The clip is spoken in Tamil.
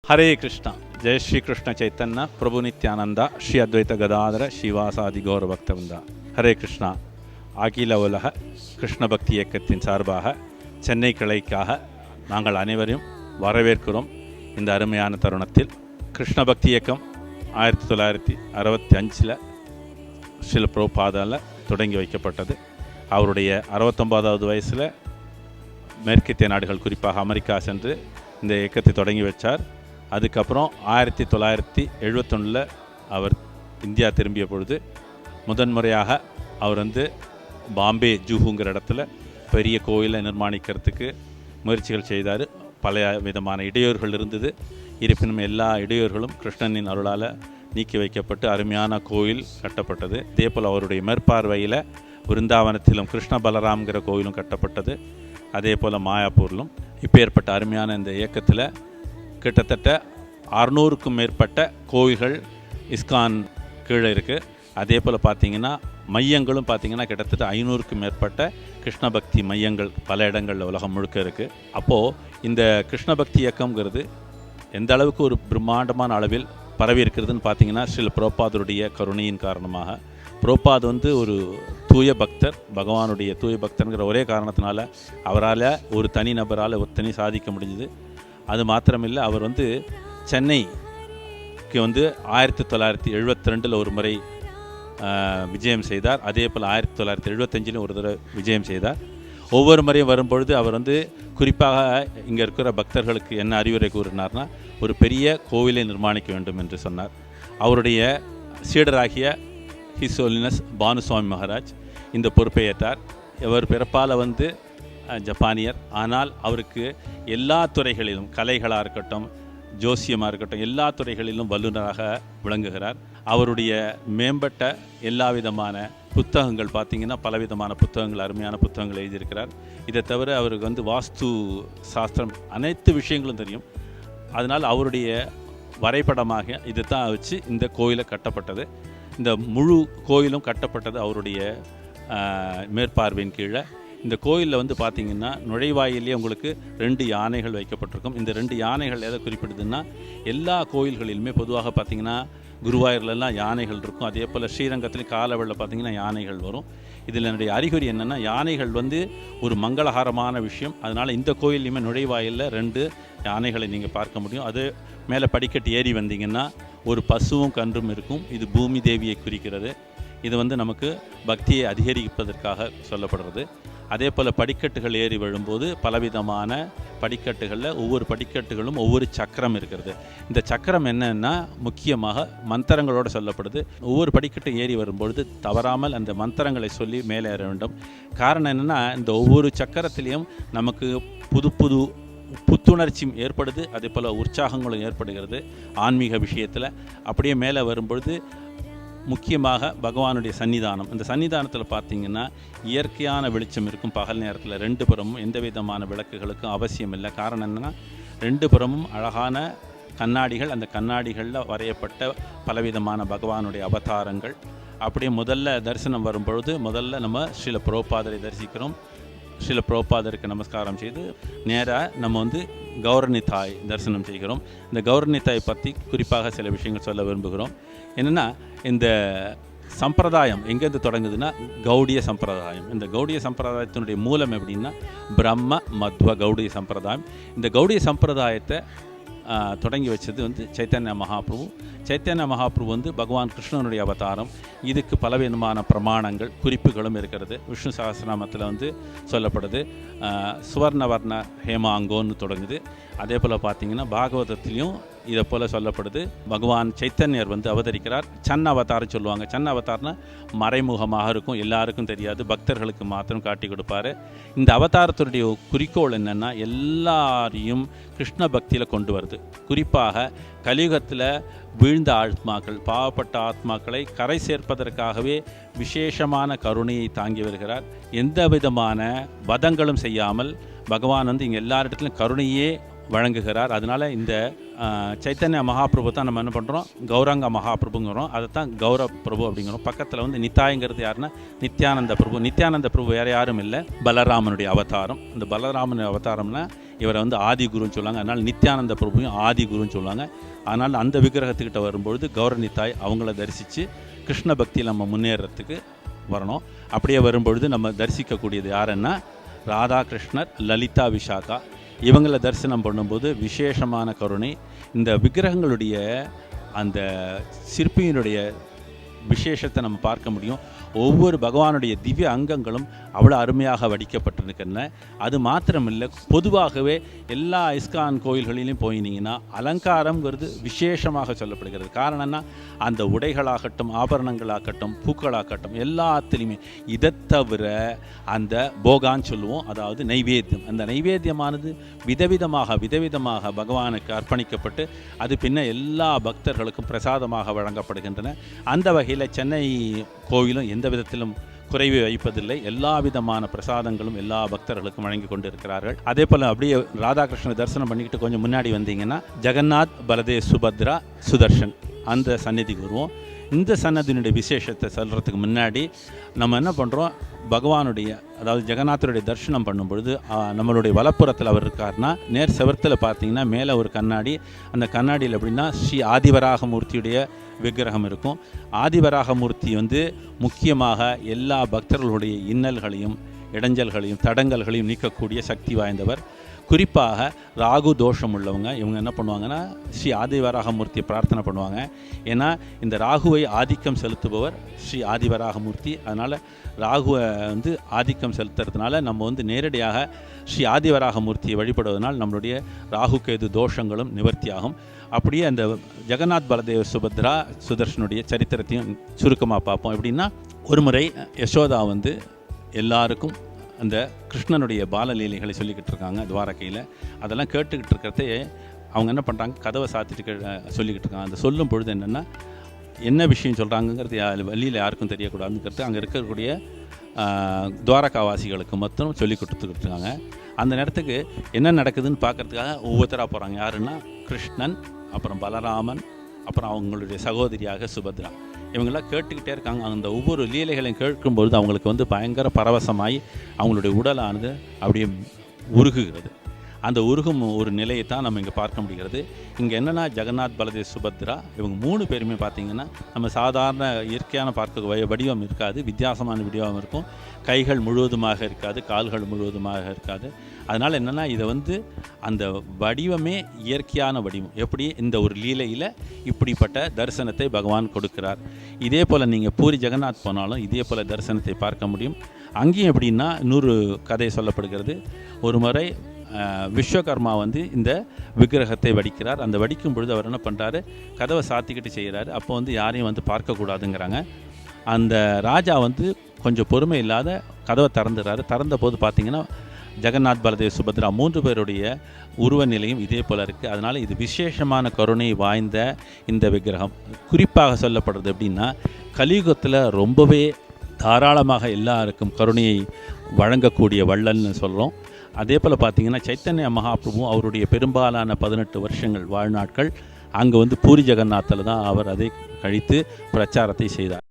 हरे कृष्ण जय श्री कृष्ण चैतन्य प्रभु नित्यानंद श्री अद्वैत गदाधर श्रीवासादि गौर भक्तवृंदा हरे कृष्णा அகில உலக கிருஷ்ண பக்தி இயக்கத்தின் சார்பாக சென்னை கிளைக்காக நாங்கள் அனைவரையும் வரவேற்கிறோம். இந்த அருமையான தருணத்தில் கிருஷ்ண பக்தி இயக்கம் 1965 ஸ்ரீல பிரபுபாதால் தொடங்கி வைக்கப்பட்டது. அவருடைய 69வது வயசில் மேற்கத்திய நாடுகள் குறிப்பாக அமெரிக்கா சென்று இந்த இயக்கத்தை தொடங்கி வச்சார். அதுக்கப்புறம் 1971 அவர் இந்தியா திரும்பிய பொழுது முதன்முறையாக அவர் பாம்பே ஜூஹுங்கிற இடத்துல பெரிய கோயிலை நிர்மாணிக்கிறதுக்கு முயற்சிகள் செய்தார். பல விதமான இடையூறுகள் இருந்தது. இருப்பினும் எல்லா இடையூறுகளும் கிருஷ்ணனின் அருளால் நீக்கி வைக்கப்பட்டு அருமையான கோயில் கட்டப்பட்டது. அதேபோல் அவருடைய மேற்பார்வையில் விருந்தாவனத்திலும் கிருஷ்ண பலராம்ங்கிற கோயிலும் கட்டப்பட்டது. அதே போல் மாயாப்பூரிலும் இப்போ ஏற்பட்ட அருமையான இந்த இயக்கத்தில் கிட்டத்தட்ட 600க்கும் மேற்பட்ட கோயில்கள் இஸ்கான் கீழே இருக்குது. அதே போல் பார்த்திங்கன்னா மையங்களும் பார்த்திங்கன்னா கிட்டத்தட்ட 500க்கும் மேற்பட்ட கிருஷ்ண பக்தி மையங்கள் பல இடங்களில் உலகம் முழுக்க இருக்குது. அப்போது இந்த கிருஷ்ண பக்தி இயக்கம்ங்கிறது எந்த அளவுக்கு ஒரு பிரம்மாண்டமான அளவில் பரவி இருக்கிறதுன்னு பார்த்திங்கன்னா ஸ்ரீல பிரபுபாதருடைய கருணையின் காரணமாக பிரபுபாத் ஒரு தூய பக்தர், பகவானுடைய தூய பக்தருங்கிற ஒரே காரணத்தினால அவரால் ஒரு தனி நபரால் ஒத்தனை சாதிக்க முடிஞ்சுது. அது மாத்திரமில்லை, அவர் சென்னைக்கு 1972 ஒரு முறை விஜயம் செய்தார். அதே போல் 1975 ஒரு தடவை விஜயம் செய்தார். ஒவ்வொரு முறையும் வரும்பொழுது அவர் குறிப்பாக இங்கே இருக்கிற பக்தர்களுக்கு என்ன அறிவுரை கூறினார்னா, ஒரு பெரிய கோவிலை நிர்மாணிக்க வேண்டும் என்று சொன்னார். அவருடைய சீடராகிய ஹிஸ் ஹோலினஸ் பானுசுவாமி மகாராஜ் இந்த பொறுப்பை ஏற்றார். இவர் பிறப்பால் ஜப்பானியர், ஆனால் அவருக்கு எல்லா துறைகளிலும், கலைகளாக இருக்கட்டும், ஜோசியமாக இருக்கட்டும், எல்லா துறைகளிலும் வல்லுநராக விளங்குகிறார். அவருடைய மேம்பட்ட எல்லா விதமான புத்தகங்கள் பார்த்திங்கன்னா பலவிதமான புத்தகங்கள், அருமையான புத்தகங்கள் எழுதியிருக்கிறார். இதை தவிர அவருக்கு வாஸ்து சாஸ்திரம் அனைத்து விஷயங்களும் தெரியும். அதனால் அவருடைய வரைபடமாக இதை தான் வச்சு இந்த கோயிலை கட்டப்பட்டது. இந்த முழு கோயிலும் கட்டப்பட்டது அவருடைய மேற்பார்வையின் கீழே. இந்த கோயிலில் பார்த்திங்கன்னா நுழைவாயிலே உங்களுக்கு 2 யானைகள் வைக்கப்பட்டிருக்கும். இந்த 2 யானைகள் எதை குறிப்பிடுதுன்னா, எல்லா கோயில்களிலுமே பொதுவாக பார்த்திங்கன்னா குருவாயூர்லலாம் யானைகள் இருக்கும். அதே போல் ஸ்ரீரங்கத்துலேயும் காலவெளியில் பார்த்திங்கன்னா யானைகள் வரும். இதில் என்னுடைய அறிகுறி என்னென்னா, யானைகள் ஒரு மங்களகரமான விஷயம். அதனால் இந்த கோயிலையுமே நுழைவாயிலில் 2 யானைகளை நீங்கள் பார்க்க முடியும். அது மேலே படிக்கட்டு ஏறி வந்தீங்கன்னா ஒரு பசுவும் கன்றும் இருக்கும். இது பூமி தேவியை குறிக்கிறது. இது நமக்கு பக்தியை அதிகரிப்பதற்காக சொல்லப்படுறது. அதே போல் படிக்கட்டுகள் ஏறி விழும்போது பலவிதமான படிக்கட்டுகளில் ஒவ்வொரு படிக்கட்டுகளும் ஒவ்வொரு சக்கரம் இருக்கிறது. இந்த சக்கரம் என்னன்னா முக்கியமாக மந்திரங்களோடு சொல்லப்படுது. ஒவ்வொரு படிக்கட்டும் ஏறி வரும்பொழுது தவறாமல் அந்த மந்திரங்களை சொல்லி மேலே ஏற வேண்டும். காரணம் என்னென்னா, இந்த ஒவ்வொரு சக்கரத்திலையும் நமக்கு புது புது புத்துணர்ச்சியும் ஏற்படுது. அதே போல் உற்சாகங்களும் ஏற்படுகிறது ஆன்மீக விஷயத்தில். அப்படியே மேலே வரும்பொழுது முக்கியமாக பகவானுடைய சன்னிதானம், இந்த சன்னிதானத்தில் பார்த்திங்கன்னா இயற்கையான வெளிச்சம் இருக்கும். பகல் நேரத்தில் 2 புறமும் எந்த விதமான விளக்குகளுக்கும் அவசியம் இல்லை. காரணம் என்னென்னா, 2 புறமும் அழகான கண்ணாடிகள், அந்த கண்ணாடிகளில் வரையப்பட்ட பலவிதமான பகவானுடைய அவதாரங்கள். அப்படியே முதல்ல தரிசனம் வரும்பொழுது முதல்ல நம்ம ஸ்ரீல பிரபுபாதரை தரிசிக்கிறோம். ஸ்ரீல பிரபுபாதருக்கு நமஸ்காரம் செய்து நேராக நம்ம கௌரணி தாய் தரிசனம் செய்கிறோம். இந்த கௌரணி தாய் பற்றி குறிப்பாக சில விஷயங்கள் சொல்ல விரும்புகிறோம். என்னென்னா, இந்த சம்பிரதாயம் எங்கேருந்து தொடங்குதுன்னா கௌடிய சம்பிரதாயம். இந்த கௌடிய சம்பிரதாயத்தினுடைய மூலம் எப்படின்னா பிரம்ம மத்வ கௌடிய சம்பிரதாயம். இந்த கௌடிய சம்பிரதாயத்தை தொடங்கி வச்சது சைத்தன்ய மகாபிரபு. சைத்தன்ய மகாபிரபு பகவான் கிருஷ்ணனுடைய அவதாரம். இதுக்கு பலவிதமான பிரமாணங்கள், குறிப்புகளும் இருக்கிறது. விஷ்ணு சஹஸ்ரநாமத்தில் சொல்லப்படுது. சுவர்ணவர்ண ஹேமாங்கோன்னு தொடங்குது. அதே போல் பார்த்திங்கன்னா பாகவதத்திலையும் இதை போல் சொல்லப்படுது. பகவான் சைத்தன்யர் அவதரிக்கிறார். சன் அவதாரம் சொல்லுவாங்க. சன் அவதாரம்னா மறைமுகமாக இருக்கும், எல்லாருக்கும் தெரியாது, பக்தர்களுக்கு மாத்திரம் காட்டி கொடுப்பாரு. இந்த அவதாரத்தினுடைய குறிக்கோள் என்னென்னா, எல்லாரையும் கிருஷ்ண பக்தியில் கொண்டு வருது. குறிப்பாக கலியுகத்தில் வீழ்ந்த ஆத்மாக்கள், பாவப்பட்ட ஆத்மாக்களை கரை சேர்ப்பதற்காகவே விசேஷமான கருணையை தாங்கி வருகிறார். எந்த விதமான வதங்களும் செய்யாமல் பகவான் இங்கே எல்லாரிடத்துலையும் கருணையே வழங்குகிறார். அதனால் இந்த சைத்தன்ய மகாபிரபு தான் நம்ம என்ன பண்ணுறோம், கௌரங்க மகாபிரபுங்கிறோம். அதை தான் கௌரவ பிரபு அப்படிங்கிறோம். பக்கத்தில் வந்து நித்தாய்ங்கிறது யாருன்னா நித்யானந்த பிரபு. நித்யானந்த பிரபு வேறு யாரும் இல்லை, பலராமனுடைய அவதாரம். இந்த பலராமனுடைய அவதாரம்னா இவரை வந்து ஆதி குருன்னு சொல்லுவாங்க. அதனால் நித்யானந்த பிரபுவையும் ஆதி குருன்னு சொல்லுவாங்க. அதனால் அந்த விக்கிரகத்துக்கிட்ட வரும்பொழுது கௌர நித்தாய் அவங்கள தரிசித்து கிருஷ்ண பக்தியில் நம்ம முன்னேறத்துக்கு வரணும். அப்படியே வரும்பொழுது நம்ம தரிசிக்கக்கூடியது யாருன்னா ராதாகிருஷ்ணர், லலிதா, விஷாகா. இவங்களை தரிசனம் பண்ணும்போது விசேஷமான கருணை. இந்த விக்கிரகங்களுடைய அந்த சிற்பியினுடைய விசேஷத்தை நம்ம பார்க்க முடியும். ஒவ்வொரு பகவானுடைய திவ்ய அங்கங்களும் அவ்வளோ அருமையாக வடிக்கப்பட்டிருக்கின்றன. அது மாத்திரமில்லை, பொதுவாகவே எல்லா இஸ்கான் கோயில்களிலும் போயினீங்கன்னா அலங்காரங்கிறது விசேஷமாக சொல்லப்படுகிறது. காரணம்னா அந்த உடைகளாகட்டும், ஆபரணங்களாகட்டும், பூக்களாகட்டும், எல்லாத்துலேயுமே இதை தவிர அந்த போகான்னு சொல்லுவோம், அதாவது நைவேத்தியம். அந்த நைவேத்தியமானது விதவிதமாக பகவானுக்கு அர்ப்பணிக்கப்பட்டு அது பின்ன எல்லா பக்தர்களுக்கும் பிரசாதமாக வழங்கப்படுகின்றன. அந்த வகையில் சென்னை கோவிலும் எந்த விதத்திலும் குறைவு வைப்பதில்லை. எல்லா விதமான பிரசாதங்களும் எல்லா பக்தர்களுக்கும் வழங்கி கொண்டு இருக்கிறார்கள். அதே போல் அப்படியே ராதாகிருஷ்ணனை தரிசனம் பண்ணிக்கிட்டு கொஞ்சம் முன்னாடி வந்தீங்கன்னா ஜெகநாத், பலதேவ், சுபத்ரா, சுதர்ஷன் அந்த சந்நிதிக்கு வருவோம். இந்த சன்னதியினுடைய விசேஷத்தை சொல்கிறதுக்கு முன்னாடி நம்ம என்ன பண்ணுறோம், பகவானுடைய அதாவது ஜெகநாதருடைய தரிசனம் பண்ணும்பொழுது நம்மளுடைய வலப்புறத்தில் அவர் இருக்காருன்னா நேர் செவத்தில் பார்த்தீங்கன்னா மேலே ஒரு கண்ணாடி. அந்த கண்ணாடியில் எப்படின்னா ஸ்ரீ ஆதிவராகமூர்த்தியுடைய விக்கிரகம் இருக்கும். ஆதிவராகமூர்த்தி வந்து முக்கியமாக எல்லா பக்தர்களுடைய இன்னல்களையும் இடைஞ்சல்களையும் தடங்கல்களையும் நீக்கக்கூடிய சக்தி வாய்ந்தவர். குறிப்பாக ராகு தோஷம் உள்ளவங்க இவங்க என்ன பண்ணுவாங்கன்னா ஸ்ரீ ஆதிவராகமூர்த்தியை பிரார்த்தனை பண்ணுவாங்க. ஏன்னா இந்த ராகுவை ஆதிக்கம் செலுத்துபவர் ஸ்ரீ ஆதிவராகமூர்த்தி. அதனால் ராகுவை வந்து ஆதிக்கம் செலுத்துறதுனால நம்ம வந்து நேரடியாக ஸ்ரீ ஆதிவராகமூர்த்தியை வழிபடுவதனால் நம்மளுடைய ராகு கேது தோஷங்களும் நிவர்த்தியாகும். அப்படியே அந்த ஜெகநாத், பலதேவ், சுபத்ரா, சுதர்ஷனுடைய சரித்திரத்தையும் சுருக்கமாக பார்ப்போம். எப்படின்னா ஒரு முறை யசோதா வந்து எல்லாருக்கும் அந்த கிருஷ்ணனுடைய பாலலீலைகளை சொல்லிக்கிட்டு இருக்காங்க துவாரகையில். அதெல்லாம் கேட்டுக்கிட்டு இருக்கிறதே அவங்க என்ன பண்ணுறாங்க, கதவை சாத்திட்டு சொல்லிக்கிட்டு இருக்காங்க. அந்த சொல்லும் பொழுது என்னென்னா என்ன விஷயம் சொல்கிறாங்கங்கிறது வெளியில் யாருக்கும் தெரியக்கூடாதுங்கிறது அங்கே இருக்கக்கூடிய துவாரகாவாசிகளுக்கு மொத்தம் சொல்லி கொடுத்துக்கிட்டு இருக்காங்க. அந்த நேரத்துக்கு என்ன நடக்குதுன்னு பார்க்குறதுக்காக ஒவ்வொருத்தராக போகிறாங்க. யாருன்னா கிருஷ்ணன், அப்புறம் பலராமன், அப்புறம் அவங்களுடைய சகோதரியாக சுபத்ரா. இவங்களாம் கேட்டுக்கிட்டே இருக்காங்க. அந்த ஒவ்வொரு லீலைகளையும் கேட்கும்பொழுது அவங்களுக்கு வந்து பயங்கர பரவசமாகி அவங்களுடைய உடலானது அப்படியே உருகுகிறது. அந்த உருகும் ஒரு நிலையை தான் நம்ம இங்கே பார்க்க முடிகிறது. இங்கே என்னென்னா ஜெகநாத், பலதேவ், சுபத்ரா இவங்க 3 பேருமே பார்த்திங்கன்னா நம்ம சாதாரண இயற்கையான பார்க்க வடிவம் இருக்காது, வித்தியாசமான வடிவம் இருக்கும். கைகள் முழுவதுமாக இருக்காது, கால்கள் முழுவதுமாக இருக்காது. அதனால் என்னென்னா இதை வந்து அந்த வடிவமே இயற்கையான வடிவம். எப்படி இந்த ஒரு லீலையில் இப்படிப்பட்ட தரிசனத்தை பகவான் கொடுக்கிறார். இதே போல் நீங்கள் பூரி ஜெகநாத் போனாலும் இதே போல் தரிசனத்தை பார்க்க முடியும். அங்கேயும் எப்படின்னா இன்னொரு கதை சொல்லப்படுகிறது. ஒரு முறை விஸ்வகர்மா வந்து இந்த விக்கிரகத்தை வடிக்கிறார். அந்த வடிக்கும் பொழுது அவர் என்ன பண்ணுறாரு, கதவை சாத்திக்கிட்டு செய்கிறாரு. அப்போ வந்து யாரையும் வந்து பார்க்கக்கூடாதுங்கிறாங்க. அந்த ராஜா வந்து கொஞ்சம் பொறுமை இல்லாத கதவை திறந்துறாரு. திறந்த போது பார்த்திங்கன்னா ஜெகநாத், பலதேவ், சுபத்ரா 3 பேருடைய உருவ நிலையும் இதே போல் இருக்குது. அதனால் இது விசேஷமான கருணை வாய்ந்த இந்த விக்கிரகம். குறிப்பாக சொல்லப்படுறது எப்படின்னா கலியுகத்தில் ரொம்பவே தாராளமாக எல்லாருக்கும் கருணையை வழங்கக்கூடிய வள்ளல்னு சொல்கிறோம். அதே போல் பார்த்திங்கன்னா சைத்தன்ய மகாபிரபு அவருடைய பெரும்பாலான 18 வருஷங்கள் வாழ்நாட்கள் அங்கே வந்து பூரி ஜெகநாத்தில் தான் அவர் அதை கழித்து பிரச்சாரத்தை செய்தார்.